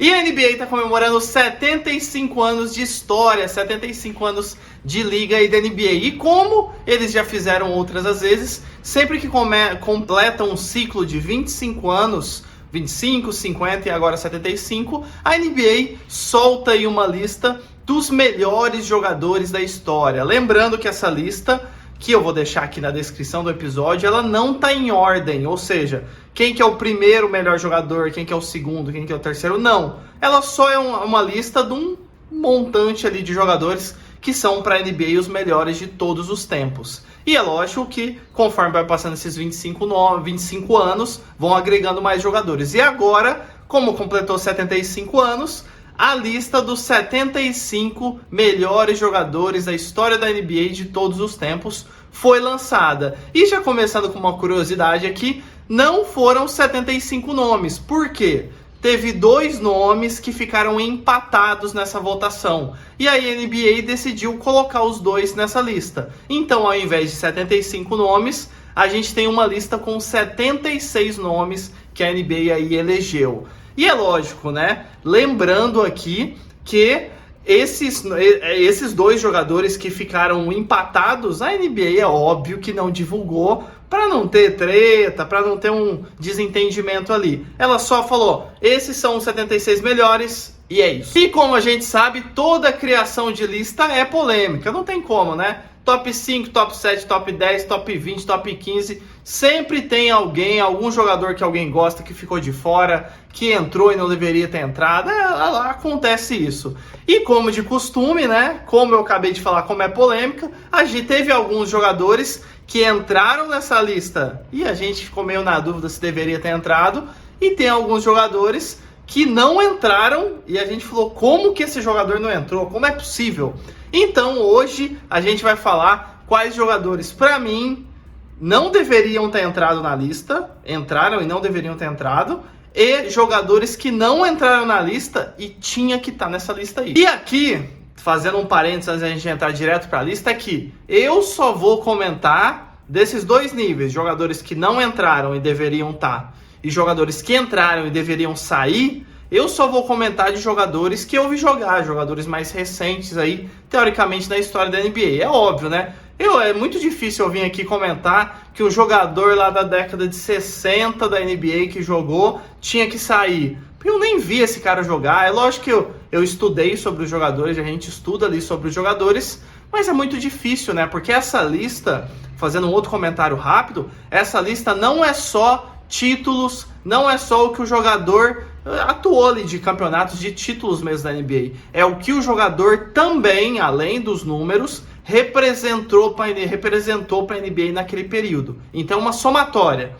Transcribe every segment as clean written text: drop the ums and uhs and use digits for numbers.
E a NBA está comemorando 75 anos de história, 75 anos de liga e da NBA. E como eles já fizeram outras às vezes, sempre que completam um ciclo de 25 anos, 25, 50 e agora 75, a NBA solta aí uma lista dos melhores jogadores da história. Lembrando que essa lista, que eu vou deixar aqui na descrição do episódio, ela não tá em ordem, ou seja, quem que é o primeiro melhor jogador, quem que é o segundo, quem que é o terceiro, não. Ela só é uma lista de um montante ali de jogadores que são para a NBA os melhores de todos os tempos. E é lógico que conforme vai passando esses 25 anos, vão agregando mais jogadores. E agora, como completou 75 anos, a lista dos 75 melhores jogadores da história da NBA de todos os tempos foi lançada. E já começando com uma curiosidade aqui, não foram 75 nomes. Por quê? Teve 2 nomes que ficaram empatados nessa votação. E aí a NBA decidiu colocar os 2 nessa lista. Então, ao invés de 75 nomes, a gente tem uma lista com 76 nomes que a NBA aí elegeu. E é lógico, né? Lembrando aqui que esses 2 jogadores que ficaram empatados, a NBA é óbvio que não divulgou para não ter treta, para não ter um desentendimento ali. Ela só falou, esses são os 76 melhores e é isso. E como a gente sabe, toda criação de lista é polêmica, não tem como, né? Top 5, top 7, top 10, top 20, top 15, sempre tem algum jogador que alguém gosta que ficou de fora, que entrou e não deveria ter entrado, acontece isso. E como de costume, né, como eu acabei de falar, como é polêmica, a gente teve alguns jogadores que entraram nessa lista e a gente ficou meio na dúvida se deveria ter entrado, e tem alguns jogadores que não entraram e a gente falou, como que esse jogador não entrou? Como é possível? Então hoje a gente vai falar quais jogadores, para mim, não deveriam ter entrado na lista, entraram e não deveriam ter entrado, e jogadores que não entraram na lista e tinha que estar nessa lista aí. E aqui, fazendo um parênteses antes da gente entrar direto para a lista, aqui, eu só vou comentar desses 2 níveis, jogadores que não entraram e deveriam estar, e jogadores que entraram e deveriam sair. Eu só vou comentar de jogadores que eu vi jogar, jogadores mais recentes aí, teoricamente, na história da NBA. É óbvio, né? É muito difícil eu vir aqui comentar que o jogador lá da década de 60 da NBA que jogou tinha que sair. Porque eu nem vi esse cara jogar. É lógico que eu estudei sobre os jogadores, a gente estuda ali sobre os jogadores, mas é muito difícil, né? Porque essa lista, fazendo um outro comentário rápido, essa lista não é só títulos, não é só o que o jogador atuou ali de campeonatos, de títulos mesmo da NBA. É o que o jogador também, além dos números, representou para a NBA naquele período. Então, uma somatória.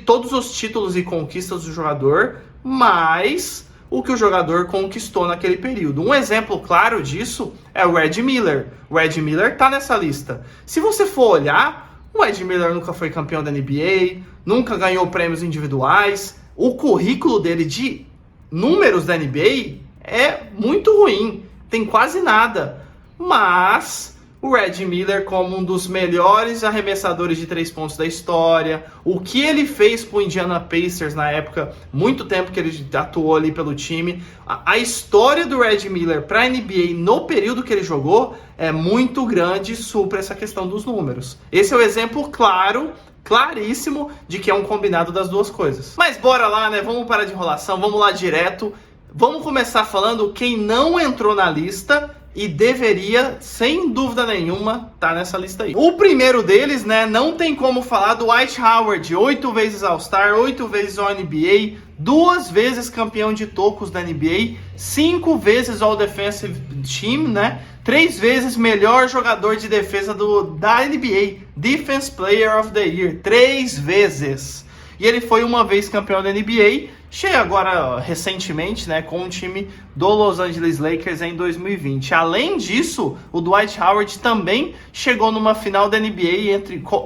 Todos os títulos e conquistas do jogador, mais o que o jogador conquistou naquele período. Um exemplo claro disso é o Red Miller. O Red Miller está nessa lista. Se você for olhar, o Red Miller nunca foi campeão da NBA, nunca ganhou prêmios individuais. O currículo dele de números da NBA é muito ruim, tem quase nada. Mas o Red Miller, como um dos melhores arremessadores de 3 pontos da história, o que ele fez pro Indiana Pacers na época, muito tempo que ele atuou ali pelo time, a história do Red Miller para a NBA no período que ele jogou é muito grande e supra essa questão dos números. Esse é o exemplo claríssimo de que é um combinado das duas coisas. Mas bora lá, né? Vamos parar de enrolação, vamos lá direto. Vamos começar falando quem não entrou na lista e deveria, sem dúvida nenhuma, tá nessa lista aí. O primeiro deles, né, não tem como falar do Dwight Howard, 8 vezes All-Star, 8 vezes All-NBA, 2 vezes campeão de tocos da NBA, 5 vezes All-Defensive Team, né, 3 vezes melhor jogador de defesa da NBA, Defense Player of the Year, 3 vezes. E ele foi uma vez campeão da NBA, chega agora recentemente, né, com o time do Los Angeles Lakers em 2020. Além disso, o Dwight Howard também chegou numa final da NBA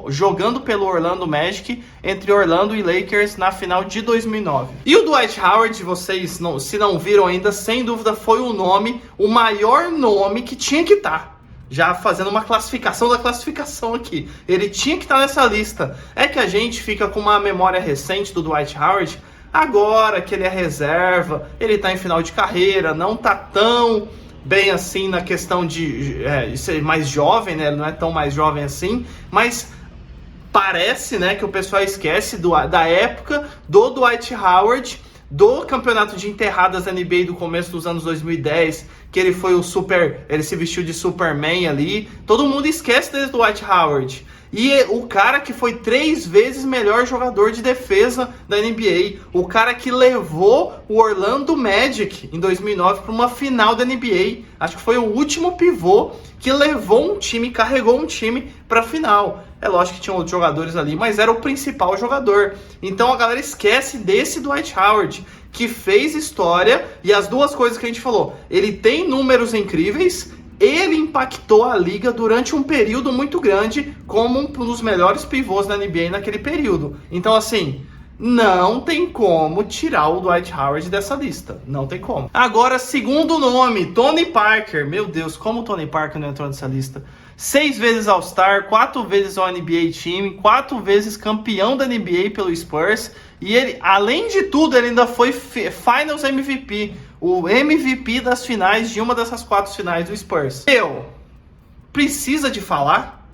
jogando pelo Orlando Magic, entre Orlando e Lakers na final de 2009. E o Dwight Howard, vocês se não viram ainda, sem dúvida foi o maior nome que tinha que estar. Já fazendo uma classificação da classificação aqui. Ele tinha que estar nessa lista. É que a gente fica com uma memória recente do Dwight Howard. Agora que ele é reserva, ele tá em final de carreira, não tá tão bem assim na questão de ser mais jovem, né? Ele não é tão mais jovem assim, mas parece, né, que o pessoal esquece da época do Dwight Howard, do campeonato de enterradas da NBA do começo dos anos 2010, que ele foi ele se vestiu de Superman ali. Todo mundo esquece desse Dwight Howard. E o cara que foi 3 vezes melhor jogador de defesa da NBA, o cara que levou o Orlando Magic em 2009 para uma final da NBA. Acho que foi o último pivô que levou um time, carregou um time para a final. É lógico que tinha outros jogadores ali, mas era o principal jogador. Então a galera esquece desse Dwight Howard, que fez história, e as duas coisas que a gente falou, ele tem números incríveis, ele impactou a liga durante um período muito grande como um dos melhores pivôs da NBA naquele período. Então, assim, não tem como tirar o Dwight Howard dessa lista. Não tem como. Agora, segundo nome, Tony Parker. Meu Deus, como o Tony Parker não entrou nessa lista? 6 vezes All-Star, 4 vezes All NBA Team, 4 vezes campeão da NBA pelo Spurs. E ele, além de tudo, ele ainda foi Finals MVP. O MVP das finais, de uma dessas 4 finais do Spurs. Precisa de falar?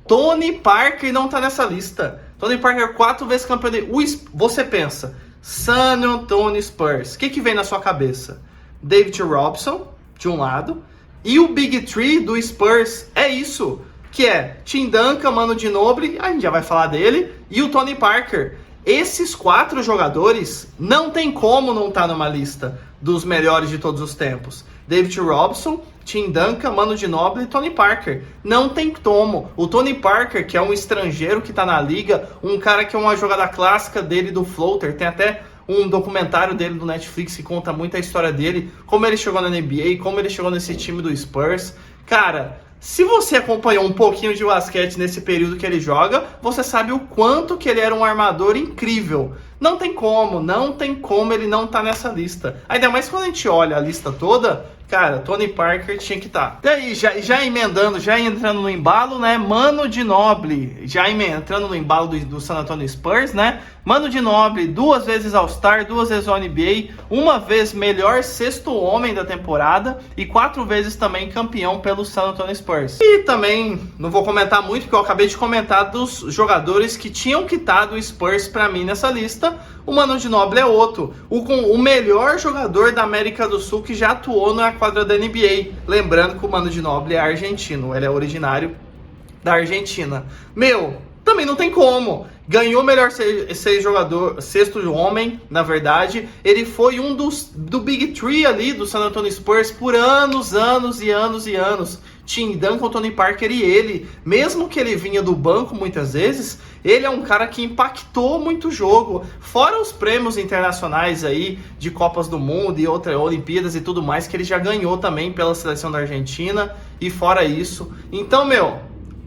Tony Parker não tá nessa lista. Tony Parker 4 vezes campeão de... Você pensa, San Antonio Spurs. O que vem na sua cabeça? David Robinson, de um lado, e o Big Three do Spurs. É isso, que é Tim Duncan, Manu Ginobili, a gente já vai falar dele, e o Tony Parker. Esses 4 jogadores não tem como não estar numa lista dos melhores de todos os tempos. David Robinson, Tim Duncan, Manu Ginobili e Tony Parker. Não tem como. O Tony Parker, que é um estrangeiro que está na liga, um cara que é uma jogada clássica dele do floater, tem até um documentário dele do Netflix que conta muito a história dele, como ele chegou na NBA, como ele chegou nesse time do Spurs. Cara, se você acompanhou um pouquinho de basquete nesse período que ele joga, você sabe o quanto que ele era um armador incrível. Não tem como ele não tá nessa lista. Ainda mais quando a gente olha a lista toda, cara, Tony Parker tinha que estar. E aí, já emendando, já entrando no embalo, né? Manu Ginobili, já entrando no embalo do San Antonio Spurs, né? Manu Ginobili, 2 vezes All-Star, 2 vezes All-NBA, 1 vez melhor 6º homem da temporada e 4 vezes também campeão pelo San Antonio Spurs. E também, não vou comentar muito, porque eu acabei de comentar dos jogadores que tinham que estar do Spurs pra mim nessa lista. O Manu Ginobili é outro, o melhor jogador da América do Sul que já atuou na quadra da NBA. Lembrando que o Manu Ginobili é argentino, ele é originário da Argentina. Também não tem como. Ganhou o melhor 6º homem, na verdade. Ele foi um do Big Three ali, do San Antonio Spurs, por anos e anos. Tim Duncan, Tony Parker e ele. Mesmo que ele vinha do banco muitas vezes, ele é um cara que impactou muito o jogo. Fora os prêmios internacionais aí, de Copas do Mundo e outras Olimpíadas e tudo mais, que ele já ganhou também pela seleção da Argentina. E fora isso. Então,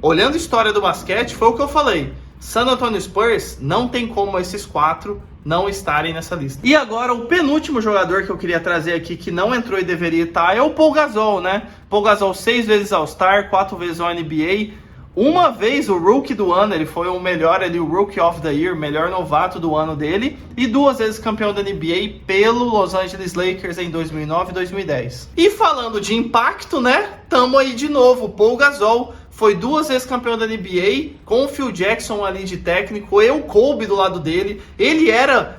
olhando a história do basquete, foi o que eu falei. San Antonio Spurs, não tem como esses 4 não estarem nessa lista. E agora, o penúltimo jogador que eu queria trazer aqui, que não entrou e deveria estar, é o Paul Gasol, né? Paul Gasol 6 vezes All-Star, 4 vezes All-NBA, 1 vez o Rookie do ano, ele foi o melhor ali, o Rookie of the Year, melhor novato do ano dele, e 2 vezes campeão da NBA pelo Los Angeles Lakers em 2009 e 2010. E falando de impacto, né? Tamo aí de novo, Paul Gasol foi 2 vezes campeão da NBA, com o Phil Jackson ali de técnico, e o Kobe do lado dele. Ele era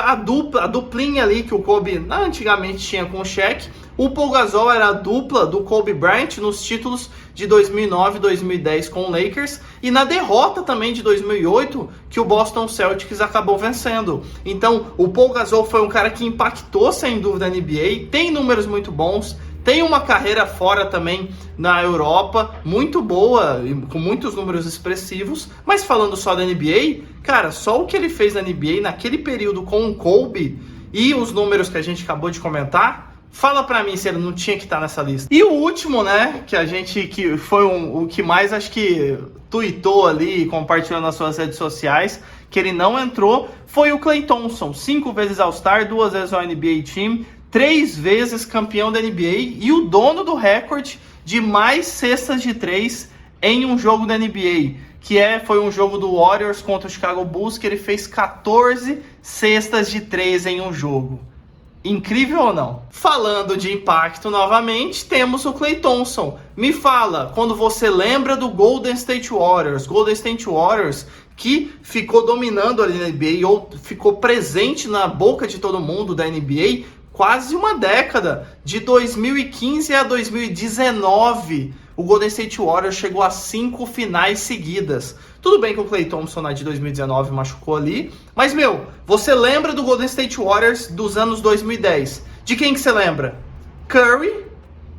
a duplinha ali que o Kobe antigamente tinha com o Shaq. O Paul Gasol era a dupla do Kobe Bryant nos títulos de 2009 e 2010 com o Lakers, e na derrota também de 2008, que o Boston Celtics acabou vencendo. Então, o Paul Gasol foi um cara que impactou sem dúvida a NBA, tem números muito bons, tem uma carreira fora também na Europa, muito boa, com muitos números expressivos, mas falando só da NBA, cara, só o que ele fez na NBA naquele período com o Kobe e os números que a gente acabou de comentar, fala pra mim se ele não tinha que estar nessa lista. E o último, né, que foi o que mais acho que tweetou ali, compartilhou nas suas redes sociais, que ele não entrou, foi o Klay Thompson, 5 vezes All-Star, 2 vezes ao NBA Team, 3 vezes campeão da NBA e o dono do recorde de mais cestas de 3 em um jogo da NBA, foi um jogo do Warriors contra o Chicago Bulls, que ele fez 14 cestas de 3 em um jogo. Incrível ou não? Falando de impacto novamente, temos o Klay Thompson. Me fala, quando você lembra do Golden State Warriors que ficou dominando ali na NBA ou ficou presente na boca de todo mundo da NBA quase uma década, de 2015 a 2019. O Golden State Warriors chegou a 5 finais seguidas. Tudo bem que o Klay Thompson na de 2019 machucou ali, mas, você lembra do Golden State Warriors dos anos 2010? De quem que você lembra? Curry,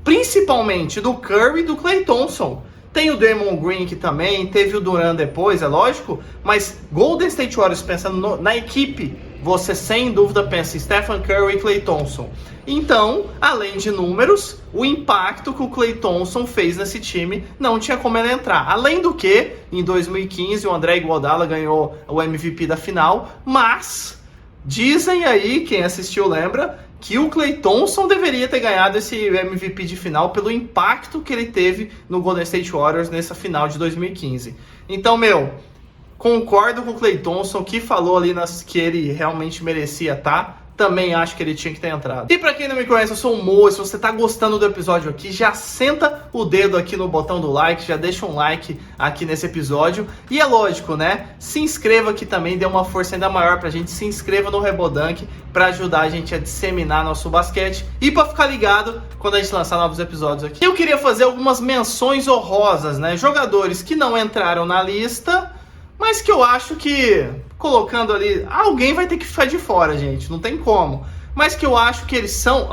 principalmente do Curry e do Klay Thompson. Tem o Draymond Green que também, teve o Durant depois, é lógico, mas Golden State Warriors, pensando na equipe, você sem dúvida pensa em Stephen Curry e Klay Thompson. Então, além de números, o impacto que o Klay Thompson fez nesse time não tinha como ele entrar. Além do que, em 2015, o André Iguodala ganhou o MVP da final, mas dizem aí, quem assistiu lembra, que o Klay Thompson deveria ter ganhado esse MVP de final pelo impacto que ele teve no Golden State Warriors nessa final de 2015. Então, concordo com o Klay Thompson, que falou ali que ele realmente merecia estar. Também acho que ele tinha que ter entrado. E pra quem não me conhece, eu sou o Mo. Se você tá gostando do episódio aqui, já senta o dedo aqui no botão do like, já deixa um like aqui nesse episódio. E é lógico, né? Se inscreva aqui também, dê uma força ainda maior pra gente. Se inscreva no Rebodank pra ajudar a gente a disseminar nosso basquete e pra ficar ligado quando a gente lançar novos episódios aqui. Eu queria fazer algumas menções honrosas, né? Jogadores que não entraram na lista, mas que eu acho que, colocando ali, alguém vai ter que ficar de fora, gente, não tem como. Mas que eu acho que eles são,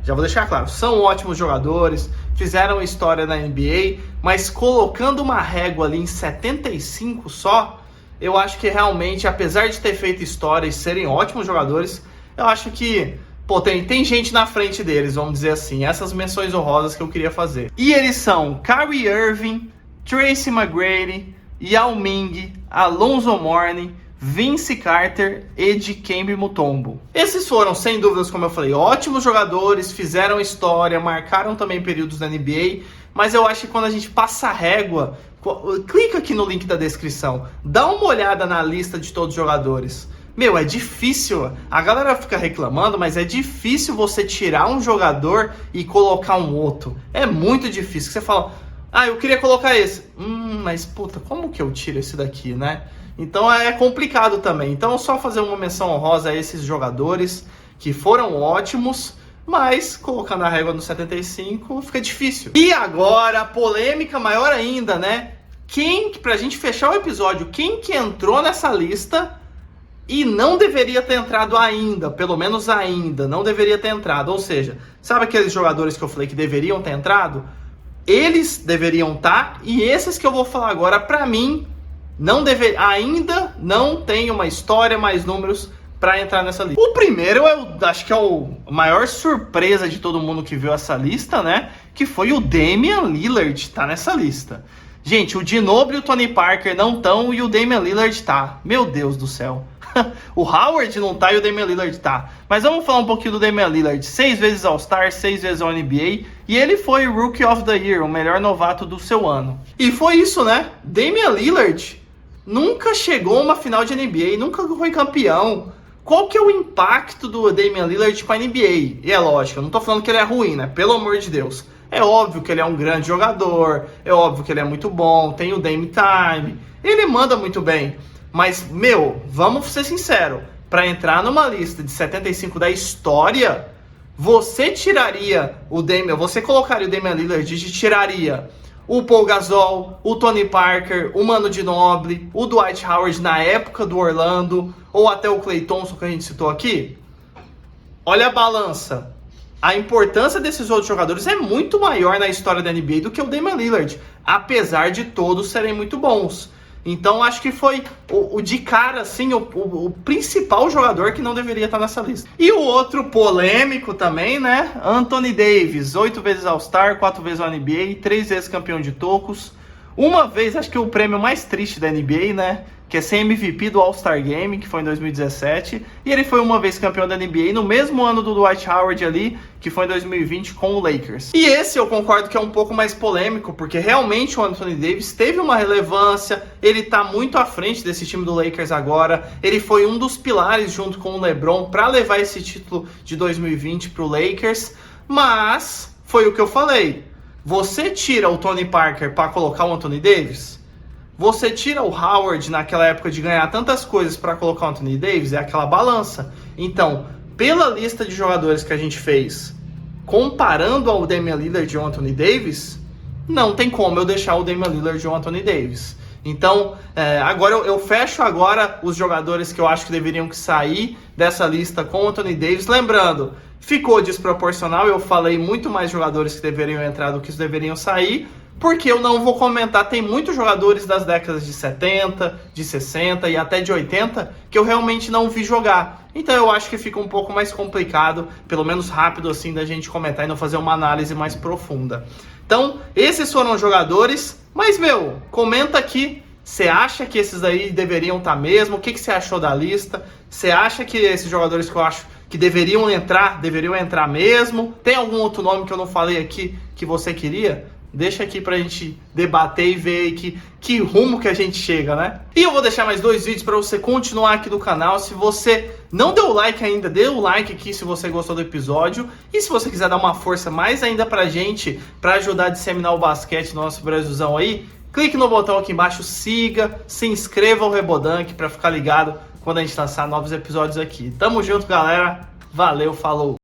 já vou deixar claro, são ótimos jogadores, fizeram história na NBA, mas colocando uma régua ali em 75 só, eu acho que realmente, apesar de ter feito história e serem ótimos jogadores, eu acho que, tem gente na frente deles, vamos dizer assim, essas menções honrosas que eu queria fazer. E eles são Kyrie Irving, Tracy McGrady, Yao Ming, Alonzo Mourning, Vince Carter e Dikembe Mutombo. Esses foram, sem dúvidas, como eu falei, ótimos jogadores, fizeram história, marcaram também períodos da NBA, mas eu acho que quando a gente passa a régua, clica aqui no link da descrição, dá uma olhada na lista de todos os jogadores. É difícil, a galera fica reclamando, mas é difícil você tirar um jogador e colocar um outro. É muito difícil, você fala, eu queria colocar esse. Mas como que eu tiro esse daqui, né? Então é complicado também. Então só fazer uma menção honrosa a esses jogadores que foram ótimos, mas colocando a régua no 75 fica difícil. E agora, polêmica maior ainda, né? Pra gente fechar o episódio, quem que entrou nessa lista e não deveria ter entrado ainda, pelo menos ainda, não deveria ter entrado. Ou seja, sabe aqueles jogadores que eu falei que deveriam ter entrado? Eles deveriam estar, e esses que eu vou falar agora, pra mim, ainda não tem uma história, mais números para entrar nessa lista. O primeiro, acho que é a maior surpresa de todo mundo que viu essa lista, né? Que foi o Damian Lillard tá nessa lista. Gente, o Ginobili e o Tony Parker não estão e o Damian Lillard tá. Meu Deus do céu. O Howard não tá e o Damian Lillard tá. Mas vamos falar um pouquinho do Damian Lillard. 6 vezes All-Star, 6 vezes All-NBA. E ele foi o Rookie of the Year, o melhor novato do seu ano. E foi isso, né? Damian Lillard nunca chegou a uma final de NBA, nunca foi campeão. Qual que é o impacto do Damian Lillard com a NBA? E é lógico, eu não tô falando que ele é ruim, né? Pelo amor de Deus. É óbvio que ele é um grande jogador, é óbvio que ele é muito bom, tem o Dame Time, ele manda muito bem. Mas, vamos ser sinceros, para entrar numa lista de 75 da história, você tiraria o Damian, você colocaria o Damian Lillard e tiraria o Paul Gasol, o Tony Parker, o Manu Ginobili, o Dwight Howard na época do Orlando, ou até o Klay Thompson que a gente citou aqui? Olha a balança. A importância desses outros jogadores é muito maior na história da NBA do que o Damian Lillard, apesar de todos serem muito bons. Então acho que foi o de cara, assim, o principal jogador que não deveria estar nessa lista. E o outro polêmico também, né? Anthony Davis, 8 vezes All-Star, 4 vezes All-NBA, 3 vezes campeão de tocos. Uma vez, acho que o prêmio mais triste da NBA, né? que é ser MVP do All-Star Game, que foi em 2017, e ele foi uma vez campeão da NBA no mesmo ano do Dwight Howard ali, que foi em 2020 com o Lakers. E esse eu concordo que é um pouco mais polêmico, porque realmente o Anthony Davis teve uma relevância, ele tá muito à frente desse time do Lakers agora, ele foi um dos pilares junto com o LeBron para levar esse título de 2020 pro Lakers, mas foi o que eu falei, você tira o Tony Parker para colocar o Anthony Davis? Você tira o Howard naquela época de ganhar tantas coisas para colocar o Anthony Davis, é aquela balança. Então, pela lista de jogadores que a gente fez, comparando ao Damian Lillard e o Anthony Davis, não tem como eu deixar o Damian Lillard e o Anthony Davis. Então, agora eu fecho agora os jogadores que eu acho que deveriam sair dessa lista com o Anthony Davis. Lembrando, ficou desproporcional, eu falei muito mais jogadores que deveriam entrar do que deveriam sair, porque eu não vou comentar, tem muitos jogadores das décadas de 70, de 60 e até de 80 que eu realmente não vi jogar. Então eu acho que fica um pouco mais complicado, pelo menos rápido assim, da gente comentar e não fazer uma análise mais profunda. Então, esses foram os jogadores, mas comenta aqui, você acha que esses aí deveriam estar mesmo? O que você achou da lista? Você acha que esses jogadores que eu acho que deveriam entrar mesmo? Tem algum outro nome que eu não falei aqui que você queria? Deixa aqui pra gente debater e ver que rumo que a gente chega, né? E eu vou deixar mais 2 vídeos pra você continuar aqui do canal. Se você não deu o like ainda, dê o like aqui se você gostou do episódio. E se você quiser dar uma força mais ainda pra gente, pra ajudar a disseminar o basquete no nosso Brasilzão aí, clique no botão aqui embaixo, siga, se inscreva ao Rebodank pra ficar ligado quando a gente lançar novos episódios aqui. Tamo junto, galera. Valeu, falou!